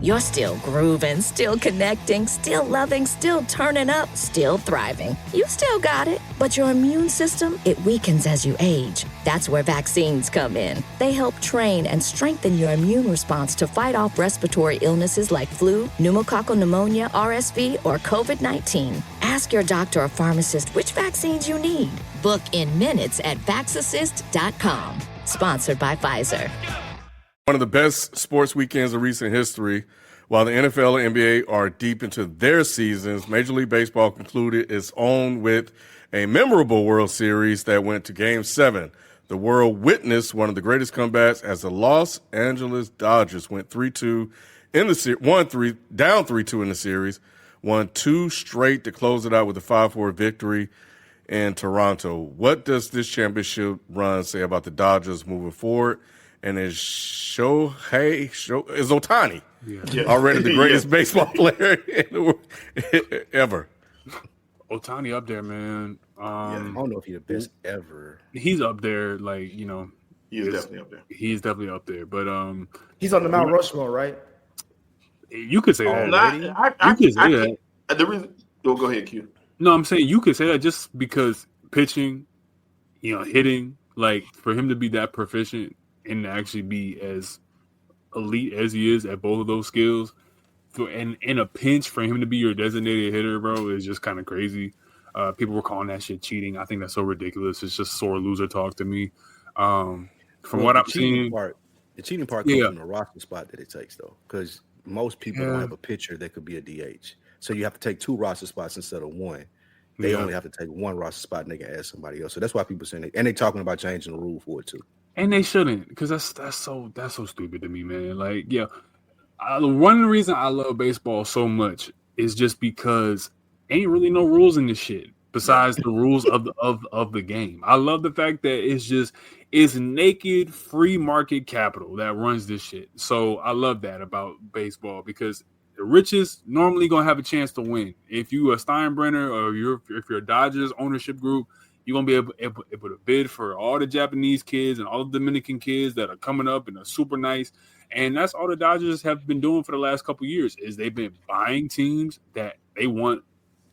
You're still grooving, still connecting, still loving, still turning up, still thriving. You still got it, but your immune system, it weakens as you age. That's where vaccines come in. They help train and strengthen your immune response to fight off respiratory illnesses like flu, pneumococcal pneumonia, RSV, or COVID-19. Ask your doctor or pharmacist which vaccines you need. Book in minutes at vaxassist.com. Sponsored by Pfizer. One of the best sports weekends of recent history. While the NFL and NBA are deep into their seasons, Major League Baseball concluded its own with a memorable World Series that went to Game 7. The world witnessed one of the greatest comebacks as the Los Angeles Dodgers went 3-2 in the series, down 3-2 in the series, won 2 straight to close it out with a 5-4 victory in Toronto. What does this championship run say about the Dodgers moving forward? And is Ohtani already the greatest baseball player in the world ever? Ohtani up there, man. I don't know if he's the best ever. He's up there, like, he is definitely up there. He's definitely up there, but he's on the Mount Rushmore, right? You could say that. The reason, go ahead, Q. No, I'm saying you could say that just because pitching, hitting, like for him to be that proficient and to actually be as elite as he is at both of those skills, and in a pinch for him to be your designated hitter, bro, is just kind of crazy. People were calling that shit cheating. I think that's so ridiculous. It's just sore loser talk to me. From what I'm seeing, the cheating part comes from the roster spot that it takes, though, because most people don't have a pitcher that could be a DH. So you have to take 2 roster spots instead of 1. They only have to take 1 roster spot and they can add somebody else. So that's why people saying and they're talking about changing the rule for it too. And they shouldn't, because that's so stupid to me, man. Like, one reason I love baseball so much is just because ain't really no rules in this shit besides the rules of the game. I love the fact that it's naked free market capital that runs this shit. So I love that about baseball because the richest normally gonna have a chance to win. If you a Steinbrenner or if you're a Dodgers ownership group, you're going to be able to bid for all the Japanese kids and all the Dominican kids that are coming up and are super nice. And that's all the Dodgers have been doing for the last couple of years is they've been buying teams that they want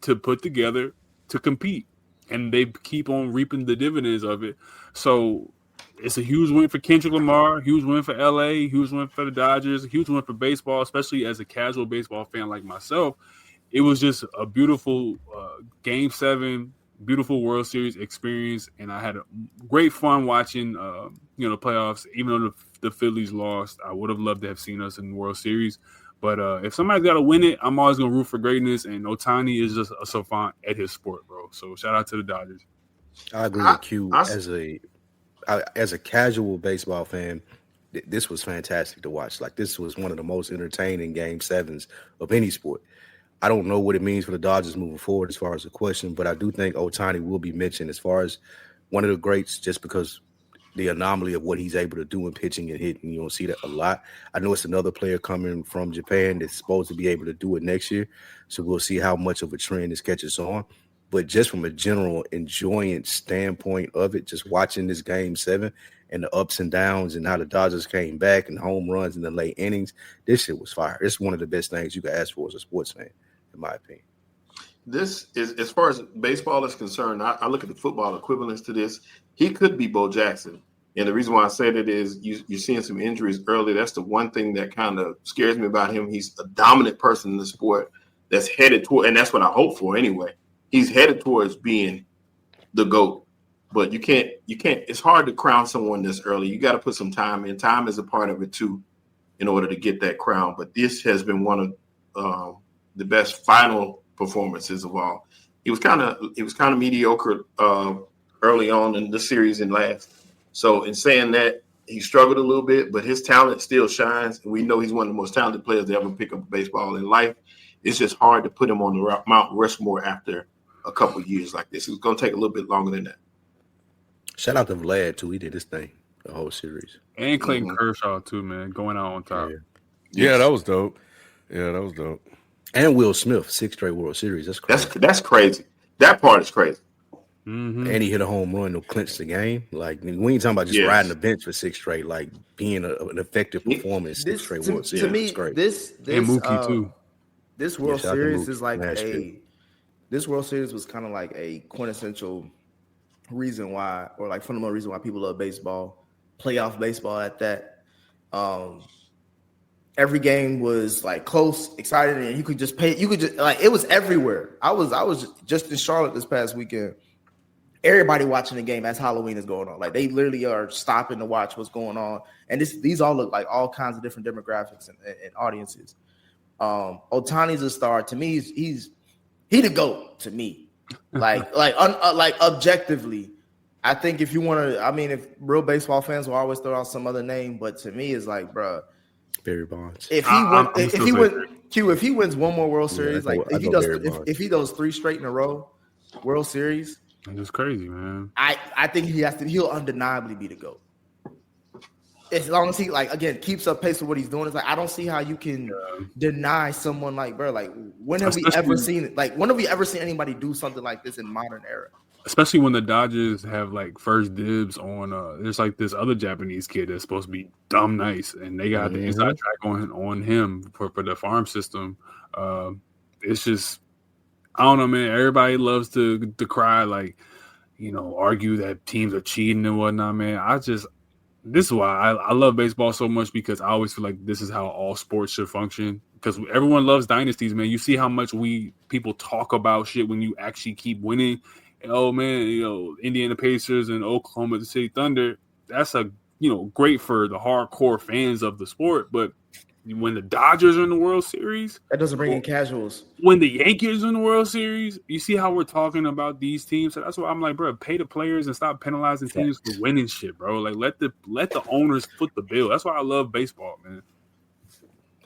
to put together to compete. And they keep on reaping the dividends of it. So it's a huge win for Kendrick Lamar, huge win for LA, huge win for the Dodgers, a huge win for baseball, especially as a casual baseball fan like myself. It was just a beautiful Game 7, beautiful World Series experience, and I had a great fun watching, the playoffs. Even though the Phillies lost, I would have loved to have seen us in the World Series. But if somebody's got to win it, I'm always going to root for greatness, and Ohtani is just a savant at his sport, bro. So shout out to the Dodgers. I agree with Q. As a casual baseball fan, this was fantastic to watch. Like, this was one of the most entertaining Game 7s of any sport. I don't know what it means for the Dodgers moving forward as far as the question, but I do think Ohtani will be mentioned as far as one of the greats just because the anomaly of what he's able to do in pitching and hitting. You don't see that a lot. I know it's another player coming from Japan that's supposed to be able to do it next year, so we'll see how much of a trend this catches on. But just from a general enjoying standpoint of it, just watching this Game 7 and the ups and downs and how the Dodgers came back and home runs in the late innings, this shit was fire. It's one of the best things you could ask for as a sports fan, in my opinion. This is, as far as baseball is concerned, I look at the football equivalence to this. He could be Bo Jackson. And the reason why I say that is you're seeing some injuries early. That's the one thing that kind of scares me about him. He's a dominant person in the sport that's headed toward, and that's what I hope for anyway. He's headed towards being the GOAT. But you can't, it's hard to crown someone this early. You got to put some time in. Time is a part of it too, in order to get that crown. But this has been one of the best final performances of all. He was kind of mediocre early on in the series and last. So in saying that, he struggled a little bit, but his talent still shines. And we know he's one of the most talented players to ever pick up baseball in life. It's just hard to put him on the Mount Rushmore after a couple of years like this. It's going to take a little bit longer than that. Shout out to Vlad, too. He did his thing the whole series. And Clayton Kershaw, too, man, going out on top. Yeah, that was dope. Yeah, that was dope. And Will Smith, 6 straight World Series. That's crazy. That's crazy. That part is crazy. and he hit a home run to clinch the game. Like, we ain't talking about just riding the bench for 6 straight. Like, being an effective performer in 6 straight World Series. To me, it's great. this and Mookie too. This World Series is like Nashville. This World Series was kind of like a quintessential reason why, or like fundamental reason why people love baseball, playoff baseball at that. Every game was like close, exciting, and you could just like, it was everywhere. I was just in Charlotte this past weekend. Everybody watching the game as Halloween is going on. Like, they literally are stopping to watch what's going on. And these all look like all kinds of different demographics and audiences. Ohtani's a star. To me, he the GOAT to me. Like objectively. I think if you want to, I mean, if real baseball fans will always throw out some other name, but to me, it's like, bro, Barry Bonds. If he wins one more World Series, if he does 3 straight in a row World Series, it's crazy, man. I think he'll undeniably be the GOAT. As long as he, like, again, keeps up pace with what he's doing. It's like, I don't see how you can deny someone like, bro. Like, when have we ever seen it? Like, when have we ever seen anybody do something like this in modern era? Especially when the Dodgers have like first dibs on there's like this other Japanese kid that's supposed to be dumb nice, and they got the inside track on him for the farm system. It's just, I don't know, man. Everybody loves to cry, like, argue that teams are cheating and whatnot, man. This is why I love baseball so much, because I always feel like this is how all sports should function. Because everyone loves dynasties, man. You see how much people talk about shit when you actually keep winning. And, oh man, Indiana Pacers and Oklahoma City Thunder. That's great for the hardcore fans of the sport. But when the Dodgers are in the World Series, that doesn't bring in casuals. When the Yankees are in the World Series, you see how we're talking about these teams. So that's why I'm like, bro, pay the players and stop penalizing teams for winning shit, bro. Like, let the owners foot the bill. That's why I love baseball, man.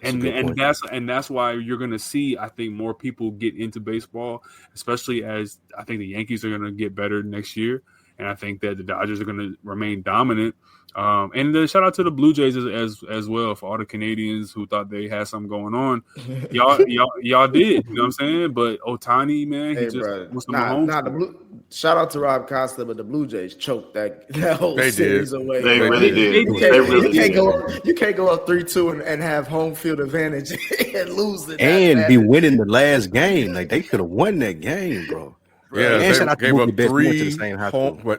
And that's why you're gonna see, I think, more people get into baseball, especially as I think the Yankees are gonna get better next year, and I think that the Dodgers are gonna remain dominant. And then shout out to the Blue Jays as well, for all the Canadians who thought they had something going on. Y'all did, you know what I'm saying? But Ohtani, man, he wants to go home. Shout out to Rob Costa, but the Blue Jays choked that whole series away. They really did. You can't go up 3-2 and have home field advantage and lose it. And be winning the last game. Like, they could have won that game, bro. Yeah, they gave up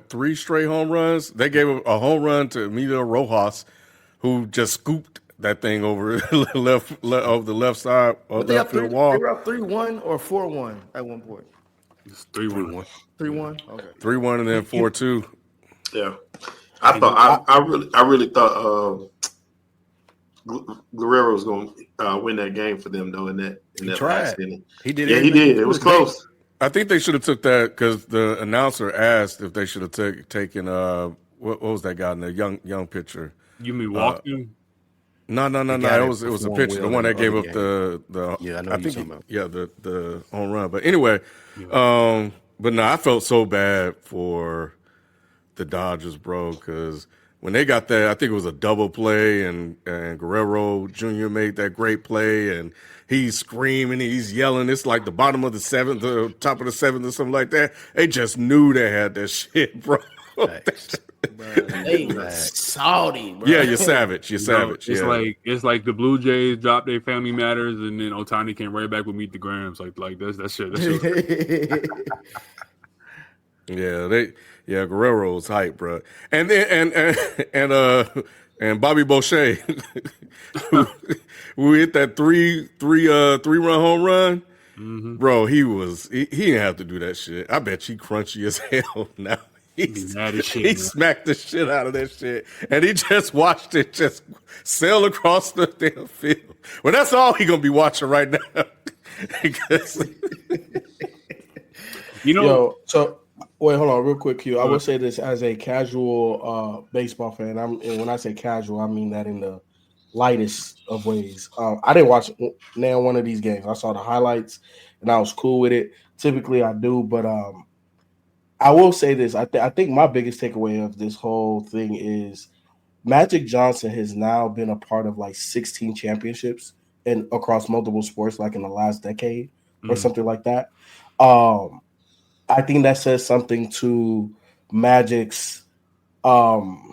3 straight home runs. They gave up a home run to Emilio Rojas, who just scooped that thing over over the left side of the wall. They were up 3-1 or 4-1 at one point. It's 3-1. 3-1. Okay. 3-1 and then 4-2. Yeah, I really thought Guerrero was going to win that game for them, though. In that last inning, he did. Yeah, he did. It was close. I think they should have took that, because the announcer asked if they should have taken what was that guy in the young pitcher? You mean Walker? No. It was a pitcher, the one that gave up the I think the home run. But anyway, but no, I felt so bad for the Dodgers, bro, because when they got that, I think it was a double play, and Guerrero Jr. made that great play, and he's screaming, he's yelling. It's like the bottom of the 7th, the top of the 7th, or something like that. They just knew they had that shit, bro. They were salty, bro. Yeah, you're savage. You're savage. It's like the Blue Jays dropped their Family Matters, and then Ohtani came right back with Meet the Grams. Like that shit. Yeah, Guerrero's hype, bro. And then and Bobby Boucher, who hit that three-run home run. Mm-hmm. Bro, he didn't have to do that shit. I bet you crunchy as hell now. He smacked the shit out of that shit, and he just watched it just sail across the damn field. Well, that's all he gonna be watching right now. So wait, hold on, real quick, Q. I will say this as a casual baseball fan. And when I say casual, I mean that in the lightest of ways. I didn't watch one of these games. I saw the highlights, and I was cool with it. Typically, I do, but I will say this. I think my biggest takeaway of this whole thing is Magic Johnson has now been a part of like 16 championships across multiple sports, like in the last decade or something like that. I think that says something to Magic's IQ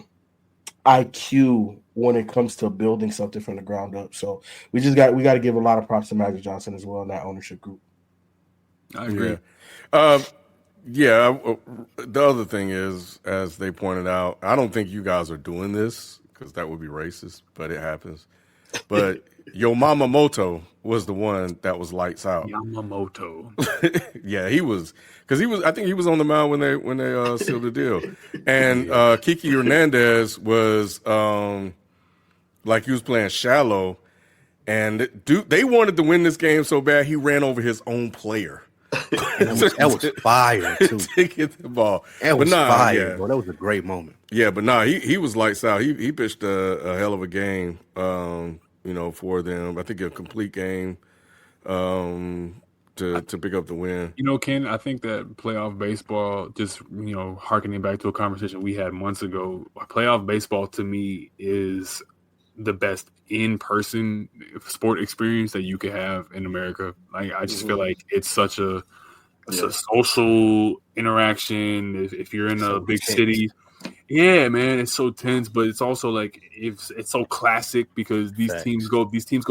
when it comes to building something from the ground up. So we got to give a lot of props to Magic Johnson as well in that ownership group. I agree. Yeah. The other thing is, as they pointed out, I don't think you guys are doing this because that would be racist, but it happens. But Yo Mamamoto was the one that was lights out. Yamamoto. Yeah, he was, because I think he was on the mound when they sealed the deal. And Kiki Hernandez was like he was playing shallow, and they wanted to win this game so bad he ran over his own player. That was fire too. To get the ball. That was fire, bro. That was a great moment. Yeah, but he was lights out. He pitched a hell of a game, for them. I think a complete game to pick up the win. Ken, I think that playoff baseball, just harkening back to a conversation we had months ago, playoff baseball to me is the best in-person sport experience that you could have in America. Like, I just feel like it's such a social interaction. If you're in a big city, yeah, man, it's so tense, but it's also like it's so classic because these teams go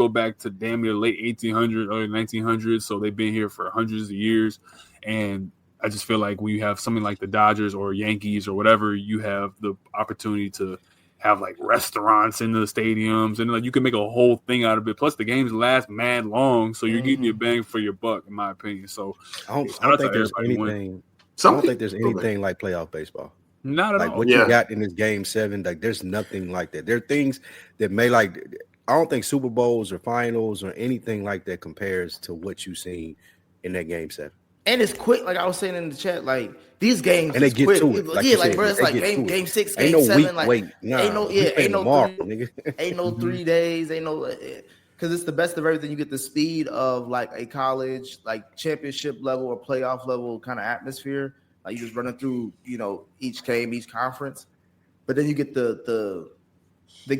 back to damn near late 1800s, early 1900s, so they've been here for hundreds of years. And I just feel like when you have something like the Dodgers or Yankees or whatever, you have the opportunity to have like restaurants in the stadiums, and like you can make a whole thing out of it. Plus, the games last mad long, so you're getting your bang for your buck, in my opinion. So I don't think there's anything like playoff baseball. Not at all. Like what you got in this Game 7, like there's nothing like that. There are things that may I don't think Super Bowls or finals or anything like that compares to what you've seen in that Game 7. And it's quick, like I was saying in the chat. Like these games, and they get quick. to it. Bro, it's like game 6, game ain't no 7. Week, like wait, nah, ain't no 3 days, ain't no, because it's the best of everything. You get the speed of like a college, like championship level or playoff level kind of atmosphere. Like you just running through, each game, each conference, but then you get the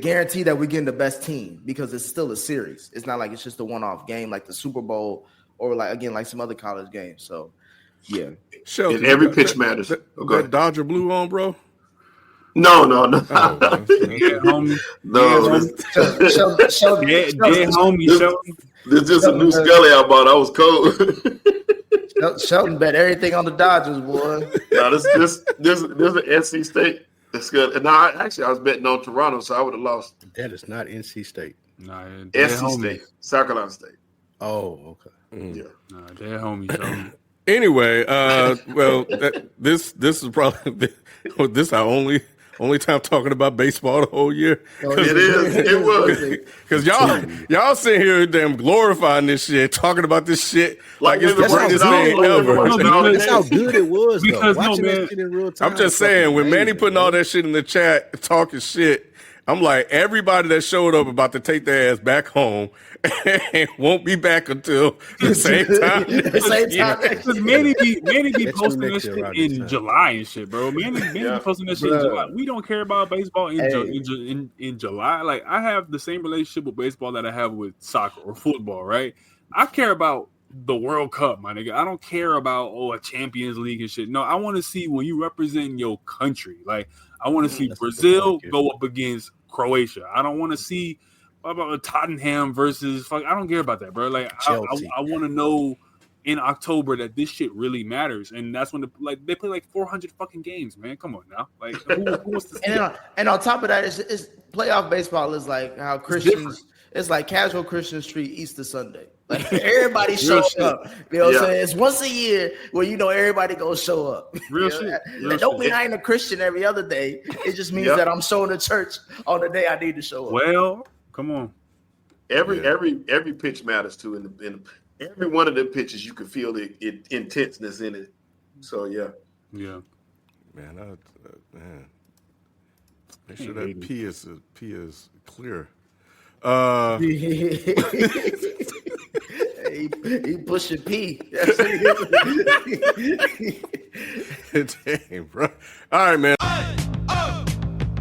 guarantee that we're getting the best team because it's still a series. It's not like it's just a one-off game like the Super Bowl. Or like some other college games. So, yeah. And every pitch matters. That Dodger blue on, bro? No. Yeah, homie. No. Homie. This is just a new Scully I bought. I was cold. Shelton bet everything on the Dodgers, boy. No, this is NC State. That's good. And I was betting on Toronto, so I would have lost. That is not NC State. Nah, SC State. South Carolina State. Oh, okay. Yeah. Nah, they're homies. Anyway, this is probably this is our only time talking about baseball the whole year. It was because y'all sitting here damn glorifying this shit, talking about this shit like it's the greatest thing ever. That's how good it was. Because watching that shit in real time. I'm just saying, when Manny putting all that shit in the chat, talking shit, I'm like, everybody that showed up about to take their ass back home and won't be back until the same time. Because Manny be posting that shit in July and shit, bro. Manny be posting that shit in July. We don't care about baseball in July. Like, I have the same relationship with baseball that I have with soccer or football, right? I care about the World Cup, my nigga. I don't care about a Champions League and shit. No, I want to see when you represent your country. Like, I want to see Brazil go up against Croatia. I don't want to see about Tottenham versus. I don't care about that, bro. Like, I want to know in October that this shit really matters, and that's when they play like 400 fucking games, man. Come on now, like who wants to see and on top of that, it's playoff baseball is like how Christians. It's like casual Christian street Easter Sunday. Like everybody shows up. You know what I'm saying? It's once a year where everybody gonna show up. Real shit. That don't mean I ain't a Christian every other day. It just means that I'm showing the church on the day I need to show up. Well, come on. Every pitch matters too. In every one of them pitches, you can feel the intenseness in it. So yeah. Man, make sure that P is clear. He pushing P. Dang, bro. All right, man.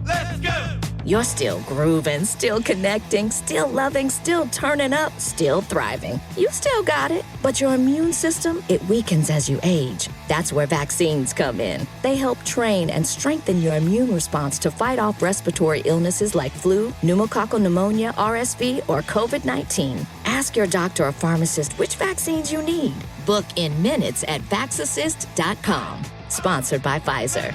Let's go. You're still grooving, still connecting, still loving, still turning up, still thriving. You still got it, but your immune system, it weakens as you age. That's where vaccines come in. They help train and strengthen your immune response to fight off respiratory illnesses like flu, pneumococcal pneumonia, RSV, or COVID-19. Ask your doctor or pharmacist which vaccines you need. Book in minutes at vaxassist.com. Sponsored by Pfizer.